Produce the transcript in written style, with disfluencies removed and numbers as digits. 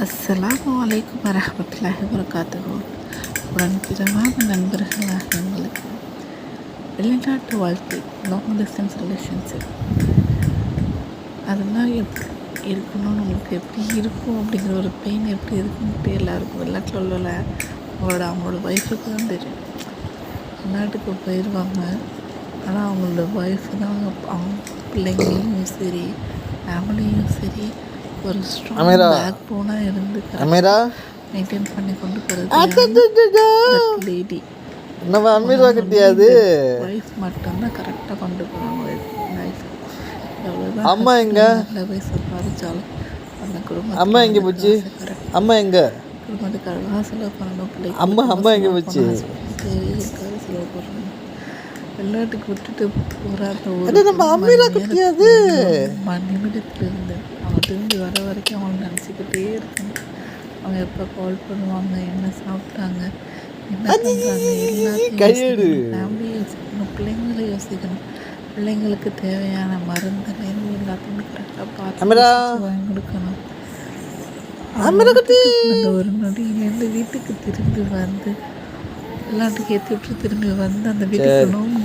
அஸ்ஸலாமு அலைக்கும் வரஹ்மத்துல்லாஹி வபரகாத்துஹு. உடன்பிறவான நண்பர்களாக எங்களுக்கு வெளிநாட்டு வாழ்க்கை, லாங் டிஸ்டன்ஸ் ரிலேஷன்ஷிப் அதெல்லாம் எப்படி இருக்கணும்னு உங்களுக்கு எப்படி இருக்கும் அப்படிங்கிற ஒரு பெயின் எப்படி இருக்குன்ட்டு எல்லாருக்கும் வெளிநாட்டில் உள்ள அவங்களோட ஒய்ஃபுக்கு தான் தெரியும். வெளிநாட்டுக்கு போயிடுவாங்க, ஆனால் அவங்களோட ஒய்ஃபு தான் அவங்க பிள்ளைங்களையும் சரி ஃபேமிலியும் சரி ஒரு ஸ்ட்ராங் பேக் போனாக இருந்து மெயின்டைன் பண்ணி கொண்டு போகிறது லேடி. ஒய்ஃப் மட்டும்தான் கரெக்டாக கொண்டு போகிறாங்க லைஃப். எவ்வளோதான் அம்மா எங்க நல்ல போய் சம்பாதிச்சாலும் அந்த அம்மா எங்கே போச்சு? அம்மா எங்க? குடும்பத்துக்காக செலவு பண்ணணும், பிள்ளைக்கு அம்மா எங்கே போச்சு? சரி இருக்காது செலவு பண்ணணும். வெளிநாட்டுக்கு விட்டுட்டு போகிறாங்க ஒரு நிமிடத்தில் இருந்து அவங்க திரும்பி வர வரைக்கும் அவங்கள நினச்சிக்கிட்டே இருக்கணும். அவங்க எப்போ கால் பண்ணுவாங்க, என்ன சாப்பிட்டாங்க, என்ன பண்ணுறாங்க, எல்லாத்தையும் ஃபேமிலியை யோசிக்கணும், பிள்ளைங்களை யோசிக்கணும். பிள்ளைங்களுக்கு தேவையான மருந்துலேருந்து எல்லாத்தையும் கரெக்டாக பார்த்து வாங்கி கொடுக்கணும். அந்த ஒரு நொடியிலேருந்து வீட்டுக்கு திரும்பி வந்து வெளிநாட்டுக்கு ஏற்றி விட்டு திரும்பி வந்து அந்த வீட்டுக்கு